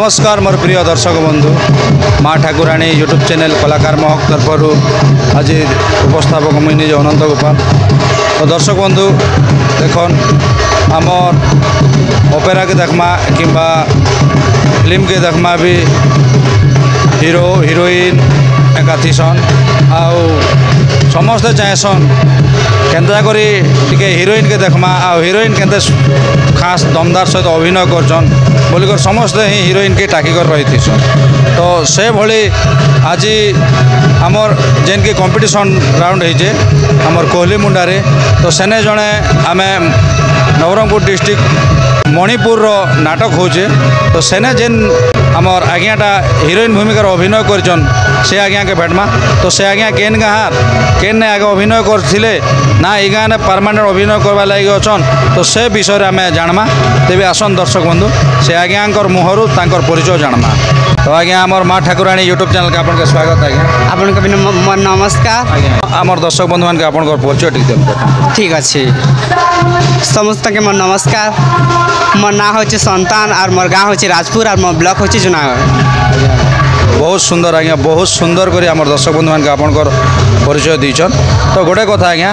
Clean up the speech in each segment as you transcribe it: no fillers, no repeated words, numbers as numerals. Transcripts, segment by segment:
नमस्कार मोर प्रिय दर्शक बंधु माँ ठाकुराणी यूट्यूब चैनल कलाकार महक तरफ आज उपस्थापक मुझे निज अनंत गोपाल। तो दर्शक बंधु देखन आमर ओपेरा के देखमा किंबा फिल्म के देखमा भी हीरो हिरोइन एका थीसन आउ समस्ते चाहेसन केन्ता करी टिके हिरोइन के देखमा आउ हिरोइन केन्ते खास दमदार सहित अभिनय करछन बोलिकर समस्ते ही हिरोइन के टाकी कर रही थी। तो से भली आज आमर जेन के कंपटीशन राउंड होइजे आमर कोहली मुंडारे तो सेने जड़े आम नवरंगपुर डिस्ट्रिक्ट मणिपुर नाटक होचे तो सेने जेन आमर आज्ञाटा हिरोइन भूमिकार अभिनय करछन से आज्ञा के भेटमा तो से आज्ञा केन गाँव केन ने आगे अभिनय करथिले ना ई गाँव ने परमानेंट अभिनय करवा लगी अछन तो से विषय आम जानमा। तेबे आसन दर्शक बंधु से आज्ञा मुहरु तांकर परिचय जानमा। तो आज्ञा आमर माँ ठाकुराणी यूट्यूब चैनल के आपन के स्वागत आज्ञा। आपन के नमस्कार आज्ञा आमर दर्शक बंधु मान के आपन परिचय ठीक देम। ठीक अच्छे समस्त के मोर नमस्कार। मोर ना होचे संतान और मोर गाँव होचे राजपुर और मोर ब्लॉक होचे जुनागढ़। बहुत सुंदर आज्ञा बहुत सुंदर करी आमर दर्शक बंधु मान के आपनकर परिचय दीचन। तो गोटे कथा आज्ञा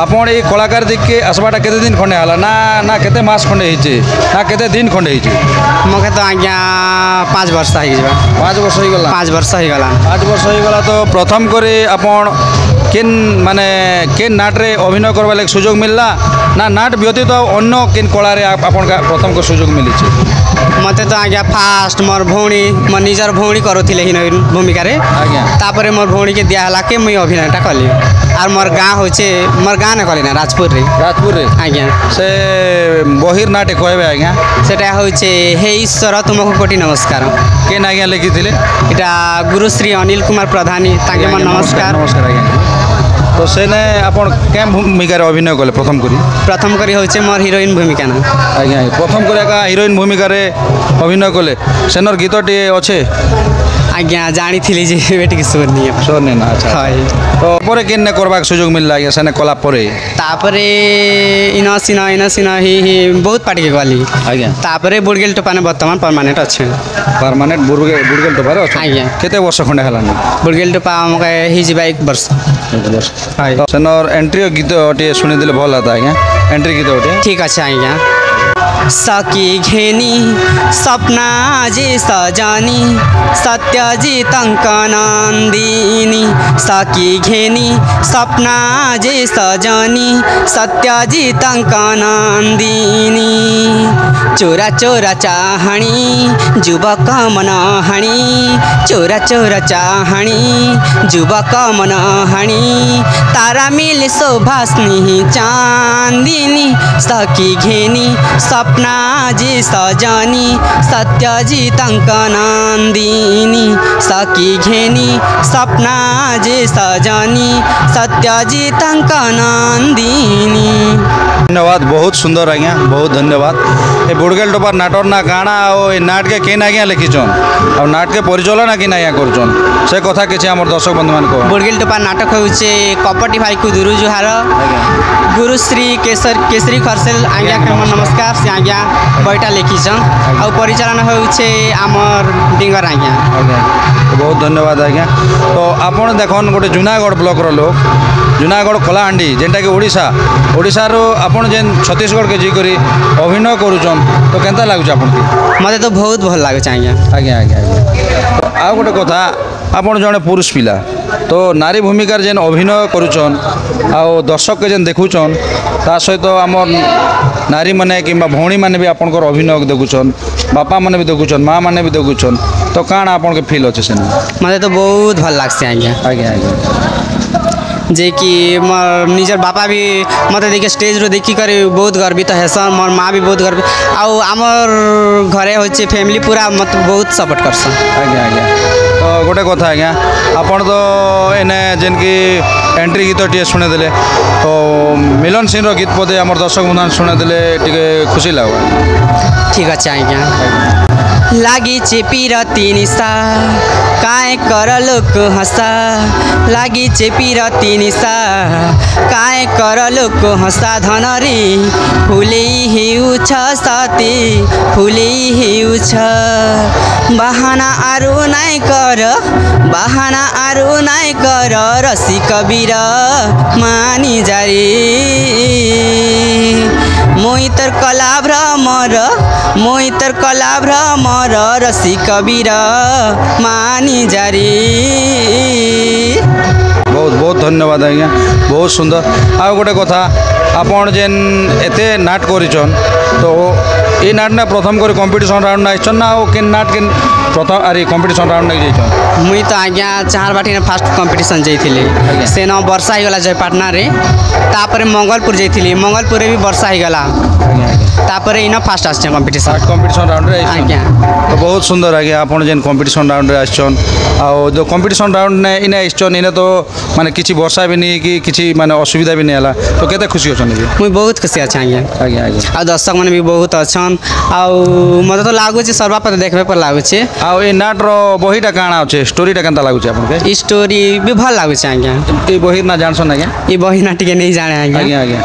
आपन ये कलाकार दिख के आसबाटा केते दिन खंडे हला ना ना केते मास खंडे हिचे ना केते दिन खंडे हिचे मोके तो आज्ञा 5 वर्ष हो गया। 5 वर्ष हो गला 5 वर्ष हो गला 5 वर्ष हो गला। तो प्रथम करे आपन केन माने केन नाटरे अभिनय करबा लाग सुयोग मिलला ना नाट व्यतीत अन्य केन कला रे आपन का प्रथम को सुयोग मिली छे। मते तो आज्ञा फास्ट मोर भौणी मोर निजर भौणी करुथिले हिरोइन भूमिका रे आज्ञा तापरे मोर भौणी के दिया हला के मुई अभिनयटा कली और मोर गाँव होचे मोर गाँव ने कली ना राजपुर रे आज्ञा से बहिर नाटे कहबे आज्ञा सेटा होचे हे ईश्वर तुमको कोटि नमस्कार केन आज्ञा लिखिथिले इटा गुरुश्री अनिल कुमार प्रधानी ताके मोर नमस्कार नमस्कार आज्ञा। तो सेने आपन केम भूमिका रे अभिनय कले प्रथम करी होचे मोर हिरोइन भूमिका ना आज्ञा प्रथम करे का हिरोइन भूमिका रे अभिनय कले सेनर गीतटी अच्छे आज्ञा जानी थी जे बेटी सुरनी ना अच्छा हाय तो परे केने करबाक सुयोग मिलला आज्ञा सेने कला परे तापरे इना सिना ही बहुत पार्टी के गली आज्ञा तापरे बुड़गेल टोपाने वर्तमान परमानेंट अच्छे परमानेंट बुड़गेल टोपारे अच्छे आज्ञा केते वर्ष खंडे हलानी बुड़गेल टोपा हमके ही जिबा 1 वर्ष हाय सेनर एंट्री गीत ओटे सुनि दिले भल आता आज्ञा एंट्री गीत ओटे ठीक अच्छे आज्ञा। सकी घेनी सपना जे सजानी सत्यजित अंकनंदिनी सकी घेनी सपना जे सजानी सत्यजित अंकनंदिनी चोरा चोरा चाहणी जुबक मन हाणी चोरा चोरा चाहणी जुबक मन हाणी तारा मिल शोभास्नी चांदिनी सकी घेनी सपना जी सजनी सत्यजित अंकनंदिनी सकी घेनी सपना जी सजनी सत्यजित अंकनंदिनी। धन्यवाद बहुत सुंदर आज्ञा बहुत धन्यवाद। ये बुड़गेल टोपार नाटर ना गाना और ये नाट के केन आज्ञा लिखिछन और नाट के परिचालना किन आज्ञा करछन से कथा किछि हमर दर्शक बंधु मान को। बुड़गेल टोपार नाटक होउचे कपटी भाई को दुरु जुहार गुरुश्री केसरी खरसेल आज्ञा के नमस्कार से आज्ञा बैठा लिखिछन और परिचालन होउचे आमर डिंगर आज्ञा बहुत धन्यवाद आज्ञा। तो आपन देखन गोटे जूनागढ़ ब्लॉक रो लोग जूनागढ़ कलाहांडी जेनटा कि ओडिशा रो आपन जेन छत्तीसगढ़ के जी करी अभिनय करूछन तो केनता लागुछ आपन के मते तो बहुत भल लागुछ आज्ञा आज्ञा आज्ञा आज्ञा। तो आ गोटे कथा आपन जने पुरुष पिला तो नारी भूमिकार जेन अभिनय करूछन आ दर्शक के जेन देखुछन ता सहित आमर नारी माने किंबा भौणी माने भी आपनकर अभिनय देखुछन बापा माने भी देखुछन माँ माने भी देखुछन तो काण आपन के फील अच्छे सेन मते तो बहुत भल लागछ आज्ञा आज्ञा आज्ञा जे कि मोर निजर बापा भी मत देखिए स्टेज रो देखी कर बहुत गर्वित हेसन मोर माँ भी बहुत गर्वित आउ आमर घरे होचे फैमिली पूरा मत बहुत सपोर्ट करसन आज्ञा आज्ञा। तो गोटे कथा आज्ञा आपन तो एने जेन की एंट्री गीत टे शुणे देले तो मिलन सिंह रो गीत पदे आमर दर्शक बंधु शुणे देले टिके खुशी लागो। ठीक अच्छे आज्ञा। लागिचे पिरती निशा काय कर लोक हँसा लागिचे पिरती निशा काय कर लोक हँसा धनरी फुलै हेउछ साथी फुलै हेउछ बाहना आरु नाइ कर बाहना आरु नाइ कर रसी कबीर मानि जारी मोहितर कला भ्रमर मोहितर कला भ्रमर रसी कबीर मानि जारी। बहुत बहुत धन्यवाद आज्ञा बहुत सुंदर आ गोटे कथा आपण जेन एते नाट करिछन तो ये नाट ना प्रथम कर कंपटीशन राउंड आइछन ना ओ केन नाट केन प्रथम अरे कंपटीशन राउंड नहीं जाइछन मुई तो आज्ञा चार बाटी फास्ट कंपटीशन जाइथिली से न वर्षा ही गला जयपाटना रे तापर मंगलपुर जाइथिली मंगलपुर रे भी वर्षा ही गला तापर इन फास्ट आछन कंपटीशन फास्ट कंपटीशन राउंड रे आज्ञा तो बहुत सुंदर आज्ञा आपण जेन कंपटीशन राउंड रे आछन आ जो कंपटीशन राउंड ने इने आछन इने तो माने किछि वर्षा भी नहीं कि किछि माने असुविधा भी नहीं हला तो केते खुशी होछन मुई बहुत खुशी अच्छा आज्ञा आज्ञा आज्ञा आ दर्शक माने भी बहुत अच्छन आ मते तो लागु छै सर्वापत देखबे पर लागु छै आ ए नाट रो बहीटा काना अछि स्टोरीटा केनता लागु छै आपन के स्टोरी भी भल लागु छै आज्ञा ए बही ना जानसन आज्ञा ई बही ना टिके नहीं जाने आज्ञा आज्ञा आज्ञा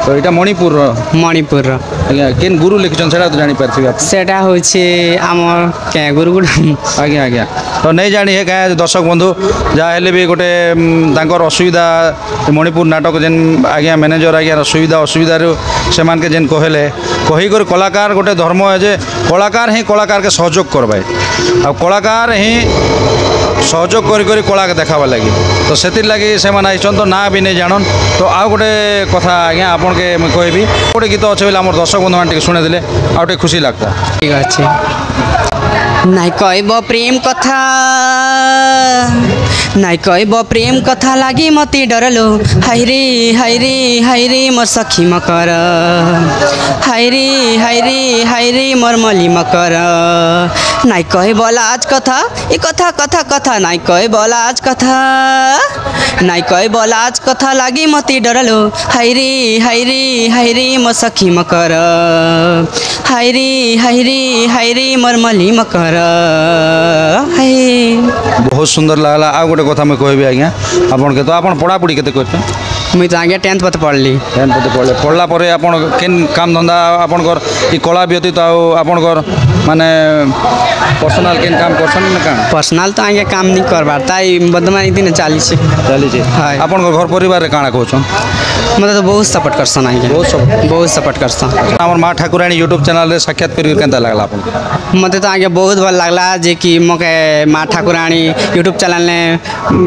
तो एटा मणिपुर रो मणिपुर रो आज्ञा केन गुरु लिखछन सेटा तो जानि परथि आप सेटा होय छै हमर के गुरुकुल आज्ञा आज्ञा तो नहीं जानी है क्या दर्शक बंधु जहाँ हेले भी गोटे तांकर असुविधा मणिपुर नाटक जेन आज्ञा मैनेजर आज्ञा असुविधा असुविधा से मान के जेन कहले कहीकर कलाकार गोटे धर्म है जे कलाकार ही कलाकार के सहयोग करवाए आ कलाकार ही सहयोग करी कला के देखावा लगी तो से लगी से आइछन तो ना भी नहीं जानन तो आ गोटे कथा आज्ञा आपन के मैं कहबी गोटे गीत अच्छे बोले आम दर्शक बंधु मान शुणे देले आ खुशी लगता ठीक अच्छे नाइ कहब प्रेम कथा नाइ कहब प्रेम कथा लागी मती डरलो हाय रे मोर सखी मकर हाय रे मोर मली मकर नाइ कहब लाज कथा ई कथा कथा कथा नाइ कहब लाज कथा नाइ कहब लाज कथा लागी मती डरलो हाय रे मोर सखी मकर हाय रे मोर मली मकर हाय। बहुत सुंदर लगला आ गोटे कथा मैं कहबी आज्ञा आपन के तो आपन पढ़ापढ़ी केते करछन मुई तो आज्ञा 10th पत पढ़ली 10th पते पढ़ले पढ़ला परे आपन केन काम धंदा आपन कर ई कला व्यतीत आपन कर माने पर्सनल केन काम करछन ना काम पर्सनल तो आज्ञा काम नहीं करबार ताई बदमानी दिन चाली छे हाय आपन घर परिवार रे काना कहछन मतलब तो बहुत सपोर्ट करसन आज्ञा बहुत सपोर्ट करसन हमर मां ठाकुरानी यूट्यूब चैनल रे साक्षात करी केनता लागला आपन मते तो आज्ञा बहुत भल लागला जे कि मके मां ठाकुरानी यूट्यूब चैनल ने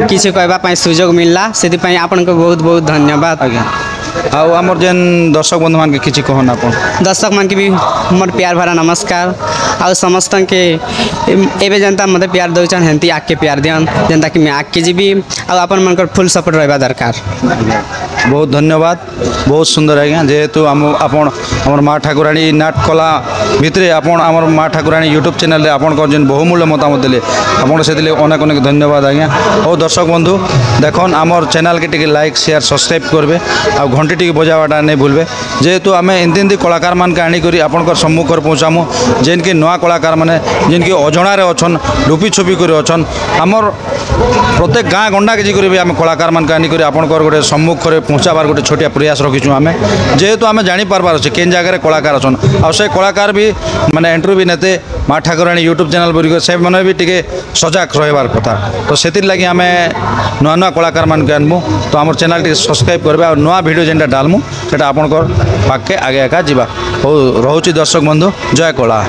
किसी कहबा पई सुयोग मिलला सेति पई आपन को बहुत बहुत धन्यवाद आज्ञा आउ हमर जेन दर्शक बंधु मान के किछि कहन आपन दर्शक मान के भी मोर प्यार भरा नमस्कार आउ समस्त के एबे जनता मते प्यार दउछन हेंती आके प्यार दियन जनता कि मैं आके जीबी आउ आपन मन कर फुल सपोर्ट रहबा दरकार बहुत धन्यवाद बहुत सुंदर आज्ञा जेहेतु आपन हमर मां ठाकुरानी नाट कला भितरे आपन हमर मां ठाकुरानी यूट्यूब चैनल रे आपन को जेन बहुमूल्य मतामत देले आपन सेतिले अनेक अनेक धन्यवाद आज्ञा ओ दर्शक बंधु देखन हमर चैनल के टिके लाइक शेयर सब्सक्राइब करबे आ घंटी टिके बजावाटा नहीं भूलबे जेहेतु आमे एंती कलाकार मान के आनी करी आपन कर सम्मुख कर पहुँचामु जेन के नवा कलाकार माने जेन के अजणा रे अछन लुपी छुपी कर अछन हमर प्रत्येक गाँ गंडा के जी करी आम कलाकार मान के आनी करी आपन कर गोटे सम्मुख करे पहुँचाबार गोटे छोटिया प्रयास रखीचु आम जेहेतु आम जानी पारबार अच्छे केन जगह कलाकार अच्छन आ से कलाकार भी माने एंट्री भी नेते मां ठाकुरानी यूट्यूब चैनल बुरी से मैंने भी टिके सजाग रहिबार कथा तो से लगी आम नुआ नुआ कलाकार मान के आनमु तो आम चैनल टी सब्सक्राइब करबे और नुआ वीडियो जेनटा डालमु सेटा आपन पाके आगे आगे जावा हो रोचे दर्शक बंधु जय कला।